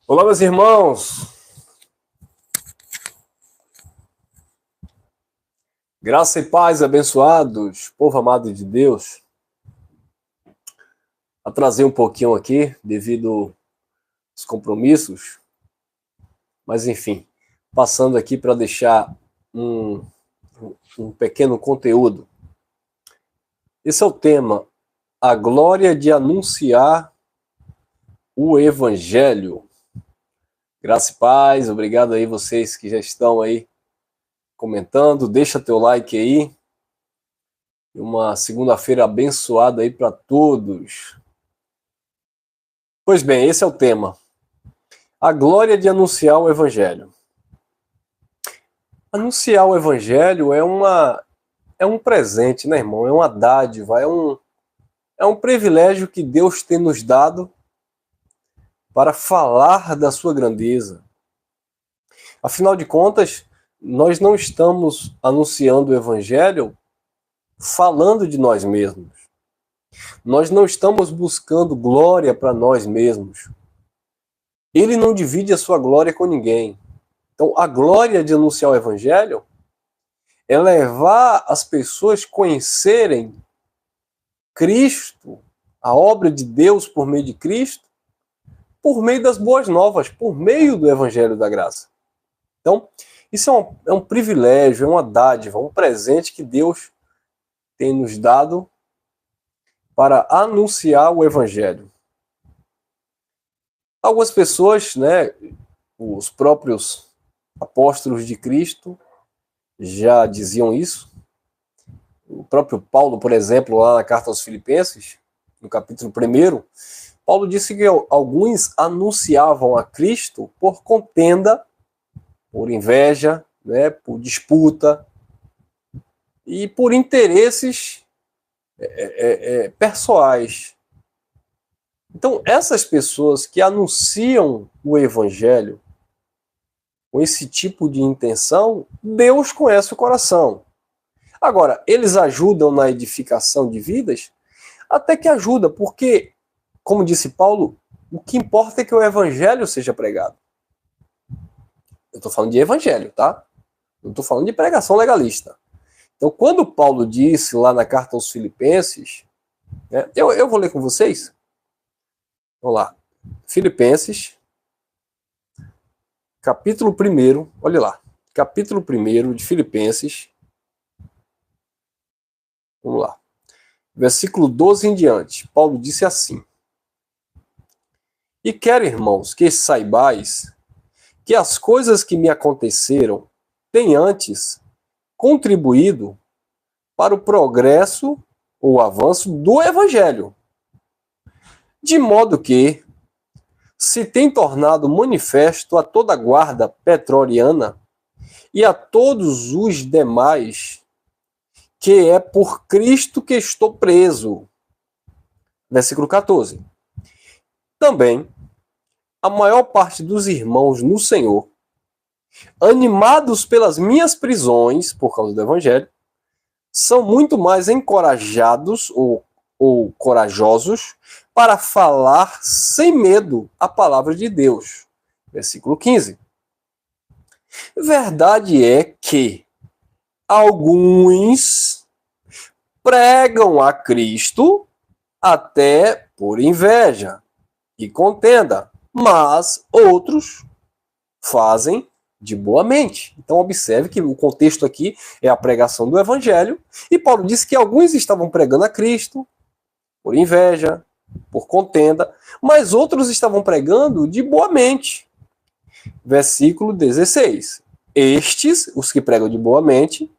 Olá, meus irmãos. Graça e paz, abençoados, povo amado de Deus. Atrasei um pouquinho aqui devido aos compromissos, mas enfim, passando aqui para deixar um pequeno conteúdo. Esse é o tema: a glória de anunciar o Evangelho. Graça e paz, obrigado aí vocês que já estão aí comentando, deixa teu like aí. Uma segunda-feira abençoada aí para todos. Pois bem, esse é o tema. A glória de anunciar o Evangelho. Anunciar o Evangelho é um presente, né, irmão? É uma dádiva, é um privilégio que Deus tem nos dado para falar da sua grandeza. Afinal de contas, nós não estamos anunciando o Evangelho falando de nós mesmos. Nós não estamos buscando glória para nós mesmos. Ele não divide a sua glória com ninguém. Então, a glória de anunciar o Evangelho é levar as pessoas a conhecerem Cristo, a obra de Deus por meio de Cristo, por meio das boas novas, por meio do Evangelho da Graça. Então, isso é um privilégio, é uma dádiva, um presente que Deus tem nos dado para anunciar o Evangelho. Algumas pessoas, né, os próprios apóstolos de Cristo já diziam isso. O próprio Paulo, por exemplo, lá na carta aos Filipenses, no capítulo 1, Paulo disse que alguns anunciavam a Cristo por contenda, por inveja, né, por disputa e por interesses pessoais. Então, essas pessoas que anunciam o Evangelho com esse tipo de intenção, Deus conhece o coração. Agora, eles ajudam na edificação de vidas? Até que ajuda, porque, como disse Paulo, o que importa é que o Evangelho seja pregado. Eu estou falando de Evangelho, tá? Não estou falando de pregação legalista. Então, quando Paulo disse lá na carta aos Filipenses, né, eu vou ler com vocês. Vamos lá. Filipenses, capítulo 1, olha lá. Capítulo 1 de Filipenses. Vamos lá. Versículo 12 em diante. Paulo disse assim: E quero, irmãos, que saibais que as coisas que me aconteceram têm antes contribuído para o progresso ou avanço do Evangelho, de modo que se tem tornado manifesto a toda a guarda pretoriana e a todos os demais que é por Cristo que estou preso. Versículo 14. Também a maior parte dos irmãos no Senhor, animados pelas minhas prisões por causa do Evangelho, são muito mais encorajados ou corajosos para falar sem medo a palavra de Deus. Versículo 15. Verdade é que alguns pregam a Cristo até por inveja e contenda, mas outros fazem de boa mente. Então observe que o contexto aqui é a pregação do Evangelho, e Paulo disse que alguns estavam pregando a Cristo por inveja, por contenda, mas outros estavam pregando de boa mente. Versículo 16. Estes, os que pregam de boa mente,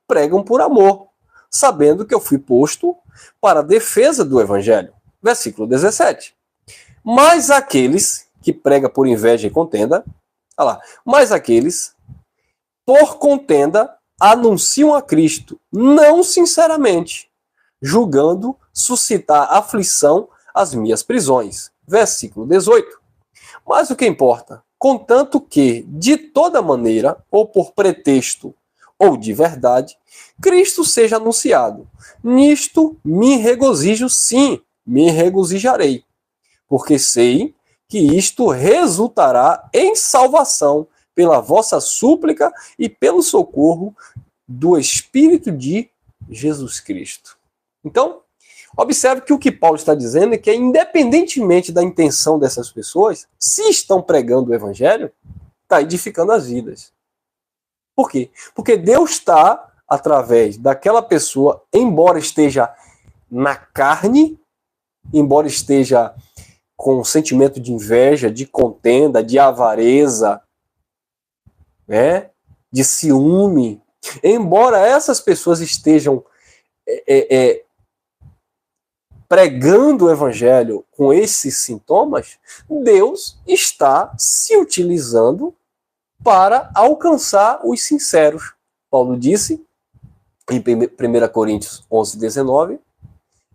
pregam por amor, sabendo que eu fui posto para a defesa do Evangelho. Versículo 17. Mas aqueles que pregam por inveja e contenda, olha lá, mas aqueles, por contenda, anunciam a Cristo, não sinceramente, julgando suscitar aflição às minhas prisões. Versículo 18. Mas o que importa? Contanto que, de toda maneira, ou por pretexto, ou de verdade, Cristo seja anunciado. Nisto me regozijo, sim, me regozijarei, porque sei que isto resultará em salvação pela vossa súplica e pelo socorro do Espírito de Jesus Cristo. Então, observe que o que Paulo está dizendo é que, independentemente da intenção dessas pessoas, se estão pregando o Evangelho, está edificando as vidas. Por quê? Porque Deus está, através daquela pessoa, embora esteja na carne, embora esteja com um sentimento de inveja, de contenda, de avareza, de ciúme, embora essas pessoas estejam pregando o Evangelho com esses sintomas, Deus está se utilizando para alcançar os sinceros. Paulo disse, em 1 Coríntios 11, 19,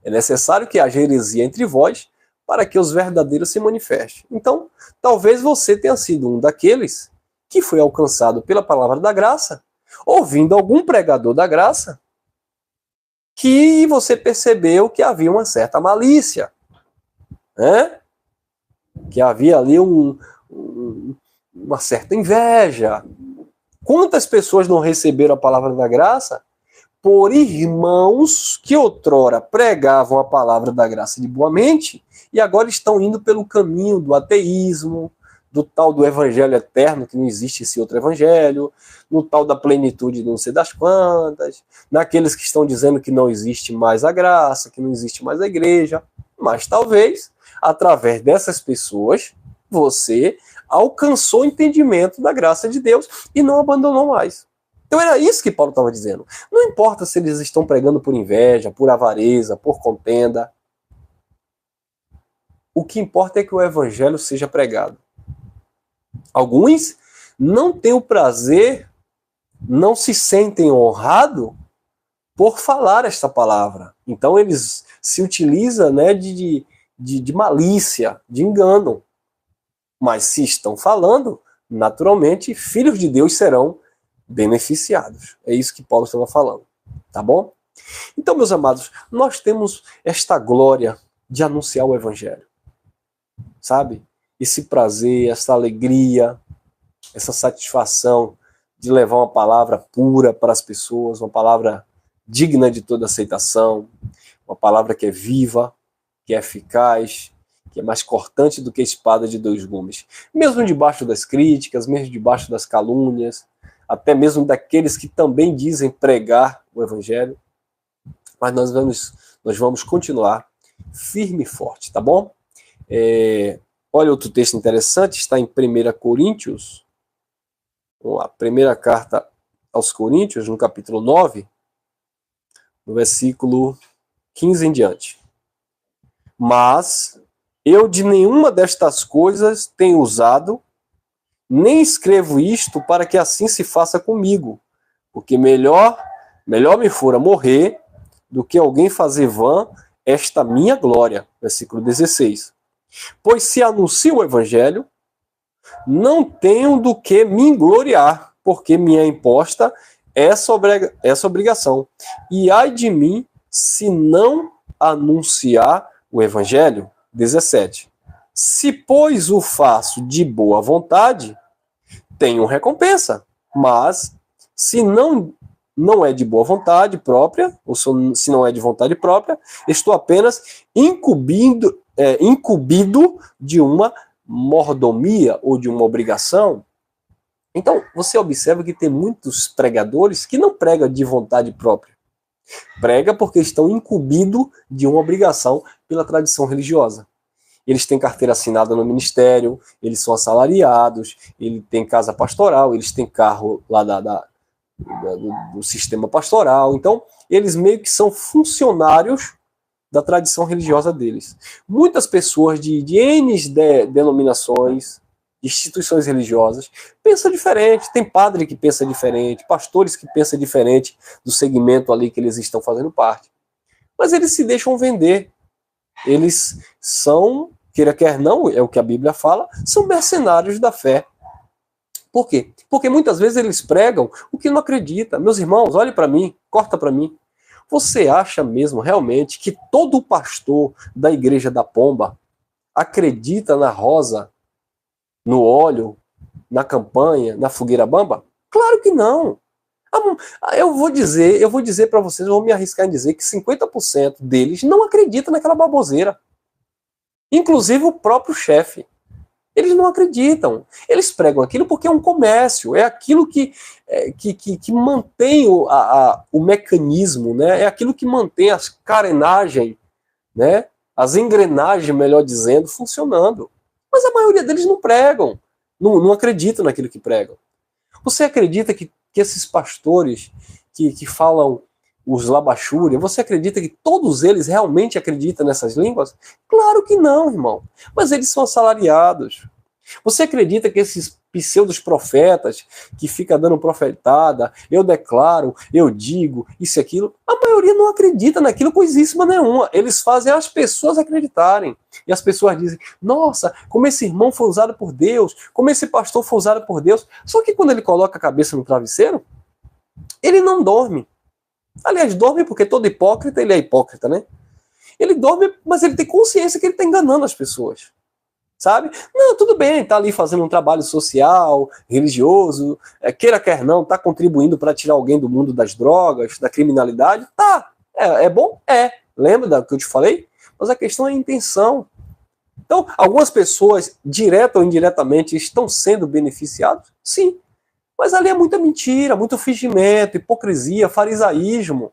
é necessário que haja heresia entre vós para que os verdadeiros se manifestem. Então, talvez você tenha sido um daqueles que foi alcançado pela palavra da graça, ouvindo algum pregador da graça, que você percebeu que havia uma certa malícia, que havia ali uma certa inveja. Quantas pessoas não receberam a palavra da graça por irmãos que outrora pregavam a palavra da graça de boa mente e agora estão indo pelo caminho do ateísmo, do tal do evangelho eterno, que não existe esse outro evangelho, no tal da plenitude de não sei das quantas, naqueles que estão dizendo que não existe mais a graça, que não existe mais a igreja. Mas talvez, através dessas pessoas, você alcançou o entendimento da graça de Deus e não abandonou mais. Então era isso que Paulo estava dizendo. Não importa se eles estão pregando por inveja, por avareza, por contenda. O que importa é que o evangelho seja pregado. Alguns não têm o prazer, não se sentem honrados por falar esta palavra. Então eles se utilizam de malícia, de engano. Mas se estão falando, naturalmente, filhos de Deus serão beneficiados. É isso que Paulo estava falando. Tá bom? Então, meus amados, nós temos esta glória de anunciar o evangelho. Sabe? Esse prazer, essa alegria, essa satisfação de levar uma palavra pura para as pessoas, uma palavra digna de toda aceitação, uma palavra que é viva, que é eficaz, que é mais cortante do que a espada de dois gumes. Mesmo debaixo das críticas, mesmo debaixo das calúnias, até mesmo daqueles que também dizem pregar o evangelho, mas nós vamos continuar firme e forte, tá bom? Olha outro texto interessante, está em 1 Coríntios, vamos lá, primeira carta aos Coríntios, no capítulo 9, no versículo 15 em diante. Mas eu de nenhuma destas coisas tenho usado, nem escrevo isto para que assim se faça comigo, porque melhor me fora morrer do que alguém fazer vã esta minha glória. Versículo 16. Pois se anuncio o evangelho, não tenho do que me gloriar, porque me é imposta essa obrigação. E ai de mim se não anunciar o evangelho. 17. Se, pois, o faço de boa vontade, tenho recompensa. Mas, se não é de boa vontade própria, ou se não é de vontade própria, estou apenas incumbido de uma mordomia ou de uma obrigação. Então, você observa que tem muitos pregadores que não pregam de vontade própria. Prega porque estão incumbidos de uma obrigação pela tradição religiosa. Eles têm carteira assinada no ministério, eles são assalariados, ele tem casa pastoral, eles têm carro lá do sistema pastoral. Então, eles meio que são funcionários da tradição religiosa deles. Muitas pessoas de N denominações, instituições religiosas, pensam diferente. Tem padre que pensa diferente, pastores que pensam diferente do segmento ali que eles estão fazendo parte. Mas eles se deixam vender. Eles são, queira quer não, é o que a Bíblia fala, são mercenários da fé. Por quê? Porque muitas vezes eles pregam o que não acredita. Meus irmãos, olhe para mim, corta para mim. Você acha mesmo realmente que todo pastor da igreja da Pomba acredita na rosa, no óleo, na campanha, na fogueira bamba? Claro que não. Eu vou dizer para vocês, eu vou me arriscar em dizer que 50% deles não acreditam naquela baboseira. Inclusive o próprio chefe. Eles não acreditam. Eles pregam aquilo porque é um comércio, é aquilo que mantém o mecanismo, né? É aquilo que mantém as carenagens, né? As engrenagens, melhor dizendo, funcionando. Mas a maioria deles não pregam, não acreditam naquilo que pregam. Você acredita que esses pastores que falam os labachúria, você acredita que todos eles realmente acreditam nessas línguas? Claro que não, irmão. Mas eles são assalariados. Você acredita que esses pseudos profetas que fica dando profetada, eu declaro, eu digo, isso e aquilo, a maioria não acredita naquilo coisíssima nenhuma. Eles fazem as pessoas acreditarem. E as pessoas dizem, nossa, como esse irmão foi usado por Deus, como esse pastor foi usado por Deus. Só que quando ele coloca a cabeça no travesseiro, ele não dorme. Aliás, dorme porque todo hipócrita, ele é hipócrita, né? Ele dorme, mas ele tem consciência que ele está enganando as pessoas. Sabe? Não, tudo bem, tá ali fazendo um trabalho social, religioso, queira quer não, tá contribuindo para tirar alguém do mundo das drogas, da criminalidade, tá. É bom? É. Lembra do que eu te falei? Mas a questão é a intenção. Então, algumas pessoas, direta ou indiretamente, estão sendo beneficiadas? Sim. Mas ali é muita mentira, muito fingimento, hipocrisia, farisaísmo.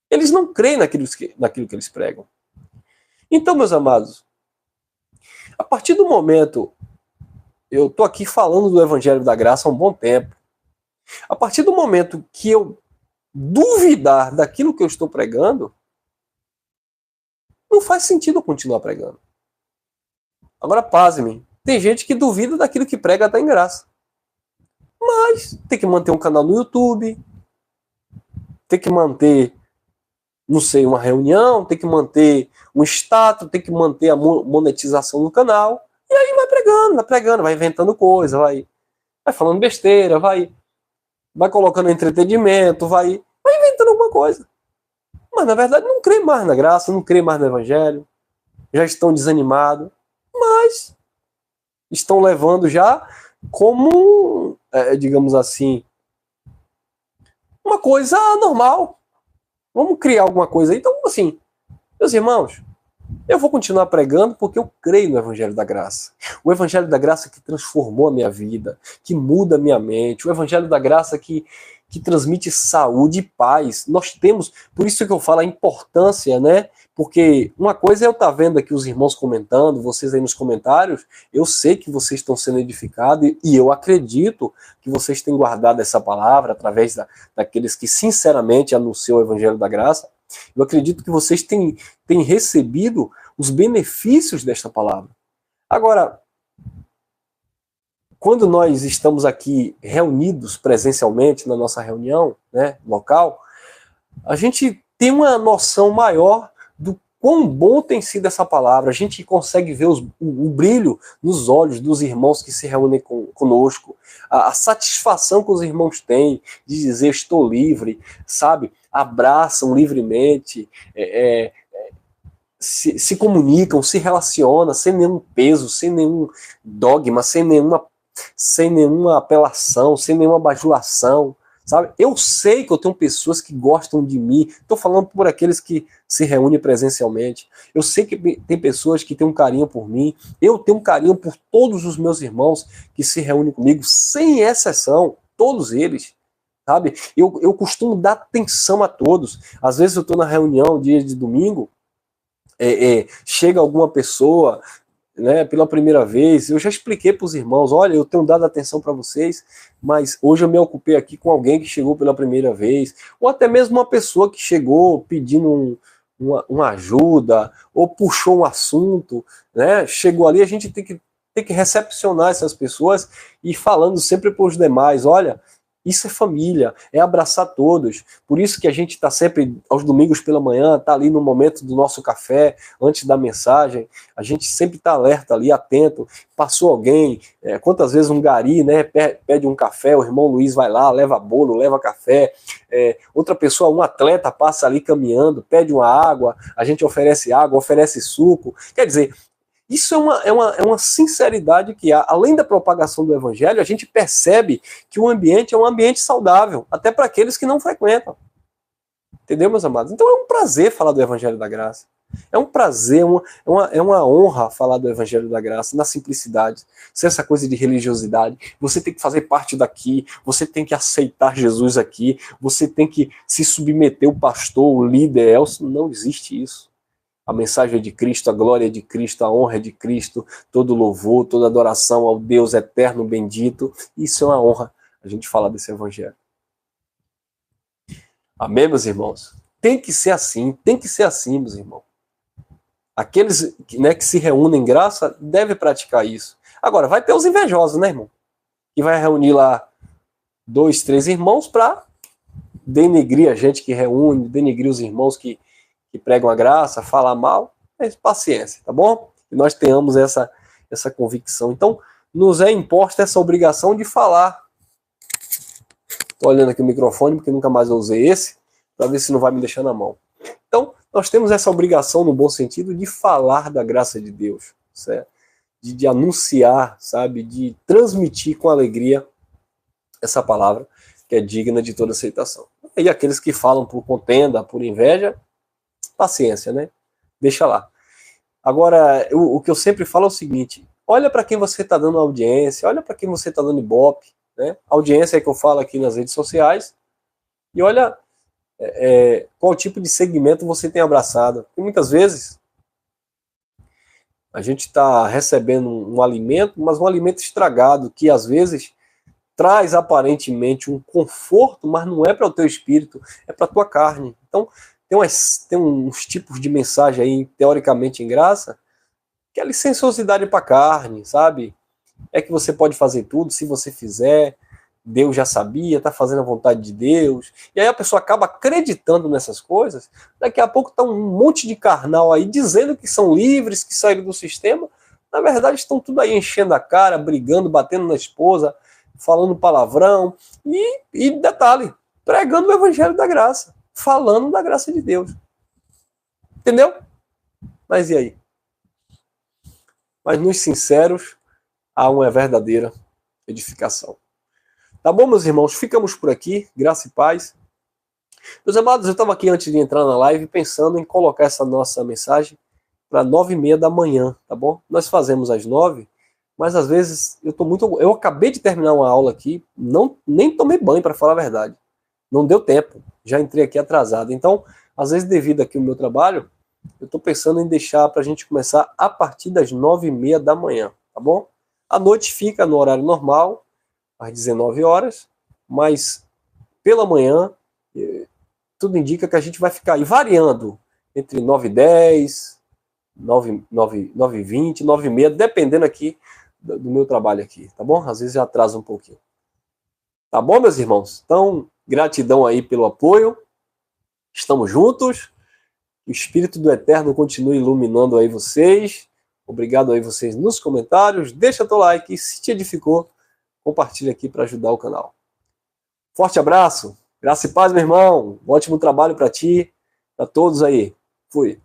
Eles não creem naquilo que eles pregam. Então, meus amados, a partir do momento, eu estou aqui falando do Evangelho da Graça há um bom tempo, a partir do momento que eu duvidar daquilo que eu estou pregando, não faz sentido eu continuar pregando. Agora, pasme, tem gente que duvida daquilo que prega até em graça. Mas tem que manter um canal no YouTube, tem que manter, não sei, uma reunião, tem que manter um status, tem que manter a monetização no canal. E aí vai pregando, vai inventando coisa, vai falando besteira, vai colocando entretenimento, vai inventando alguma coisa. Mas na verdade não crê mais na graça, não crê mais no Evangelho, já estão desanimados, mas estão levando já como, digamos assim, uma coisa normal. Vamos criar alguma coisa aí. Então, assim, meus irmãos, eu vou continuar pregando porque eu creio no Evangelho da Graça. O Evangelho da Graça que transformou a minha vida, que muda a minha mente. O Evangelho da Graça que transmite saúde e paz. Nós temos, por isso que eu falo a importância, né? Porque uma coisa é eu estar vendo aqui os irmãos comentando, vocês aí nos comentários, eu sei que vocês estão sendo edificados e eu acredito que vocês têm guardado essa palavra através daqueles que sinceramente anunciam o Evangelho da Graça. Eu acredito que vocês têm recebido os benefícios desta palavra. Agora, quando nós estamos aqui reunidos presencialmente na nossa reunião, né, local, a gente tem uma noção maior do quão bom tem sido essa palavra. A gente consegue ver o brilho nos olhos dos irmãos que se reúnem conosco, a satisfação que os irmãos têm de dizer estou livre, sabe? Abraçam livremente, se comunicam, se relacionam sem nenhum peso, sem nenhum dogma, sem nenhuma apelação, sem nenhuma bajulação, sabe? Eu sei que eu tenho pessoas que gostam de mim, estou falando por aqueles que se reúnem presencialmente, eu sei que tem pessoas que têm um carinho por mim, eu tenho um carinho por todos os meus irmãos que se reúnem comigo, sem exceção, todos eles, sabe? Eu costumo dar atenção a todos. Às vezes eu estou na reunião, dia de domingo, chega alguma pessoa, né, pela primeira vez, eu já expliquei para os irmãos, olha, eu tenho dado atenção para vocês, mas hoje eu me ocupei aqui com alguém que chegou pela primeira vez, ou até mesmo uma pessoa que chegou pedindo uma ajuda, ou puxou um assunto, né, chegou ali, a gente tem que recepcionar essas pessoas e falando sempre para os demais, olha, isso é família, é abraçar todos. Por isso que a gente está sempre, aos domingos pela manhã, está ali no momento do nosso café, antes da mensagem, a gente sempre está alerta ali, atento. Passou alguém, quantas vezes um gari, né, pede um café, o irmão Luiz vai lá, leva bolo, leva café. Outra pessoa, um atleta passa ali caminhando, pede uma água, a gente oferece água, oferece suco. Quer dizer, Isso é uma sinceridade que há. Além da propagação do evangelho, a gente percebe que o ambiente é um ambiente saudável, até para aqueles que não frequentam. Entendeu, meus amados? Então é um prazer falar do evangelho da graça. É um prazer, é uma honra falar do evangelho da graça, na simplicidade, sem essa coisa de religiosidade. Você tem que fazer parte daqui, você tem que aceitar Jesus aqui, você tem que se submeter ao pastor, o líder, não existe isso. A mensagem é de Cristo, a glória é de Cristo, a honra é de Cristo, todo louvor, toda adoração ao Deus eterno, bendito. Isso é uma honra, a gente falar desse evangelho. Amém, meus irmãos? Tem que ser assim, meus irmãos. Aqueles, né, que se reúnem em graça devem praticar isso. Agora, vai ter os invejosos, né, irmão? Que vai reunir lá 2, 3 irmãos para denegrir a gente que reúne, denegrir os irmãos que pregam a graça, falar mal. Mas paciência, tá bom? Que nós tenhamos essa convicção. Então, nos é imposta essa obrigação de falar. Estou olhando aqui o microfone, porque nunca mais eu usei esse, para ver se não vai me deixar na mão. Então, nós temos essa obrigação, no bom sentido, de falar da graça de Deus, certo? De anunciar, sabe? De transmitir com alegria essa palavra que é digna de toda aceitação. E aqueles que falam por contenda, por inveja, paciência, né? Deixa lá. Agora, o que eu sempre falo é o seguinte: olha para quem você está dando audiência, olha para quem você está dando ibope, né? Audiência é que eu falo aqui nas redes sociais, e olha qual tipo de segmento você tem abraçado. Porque muitas vezes a gente está recebendo um alimento, mas um alimento estragado, que às vezes traz aparentemente um conforto, mas não é para o teu espírito, é para a tua carne. Então, tem uns tipos de mensagem aí, teoricamente em graça, que é licenciosidade para a carne, sabe? É que você pode fazer tudo se você fizer, Deus já sabia, está fazendo a vontade de Deus. E aí a pessoa acaba acreditando nessas coisas. Daqui a pouco está um monte de carnal aí dizendo que são livres, que saíram do sistema. Na verdade estão tudo aí enchendo a cara, brigando, batendo na esposa, falando palavrão. E detalhe, pregando o evangelho da graça, falando da graça de Deus. Entendeu? Mas e aí? Mas nos sinceros há uma verdadeira edificação. Tá bom, meus irmãos? Ficamos por aqui. Graça e paz. Meus amados, eu estava aqui antes de entrar na live pensando em colocar essa nossa mensagem para 9h30 da manhã, tá bom? Nós fazemos às 9h, mas às vezes eu acabei de terminar uma aula aqui, nem tomei banho, para falar a verdade. Não deu tempo. Já entrei aqui atrasado. Então, às vezes, devido aqui ao meu trabalho, eu estou pensando em deixar para a gente começar a partir das 9h30 da manhã, tá bom? A noite fica no horário normal, às 19 horas, mas pela manhã, tudo indica que a gente vai ficar aí variando entre 9h10, 9h20, 9h30, dependendo aqui do meu trabalho aqui, tá bom? Às vezes já atrasa um pouquinho. Tá bom, meus irmãos? Então, gratidão aí pelo apoio. Estamos juntos. O Espírito do Eterno continue iluminando aí vocês. Obrigado aí vocês nos comentários. Deixa teu like e se te edificou, compartilha aqui para ajudar o canal. Forte abraço. Graça e paz, meu irmão. Um ótimo trabalho para ti, para todos aí. Fui.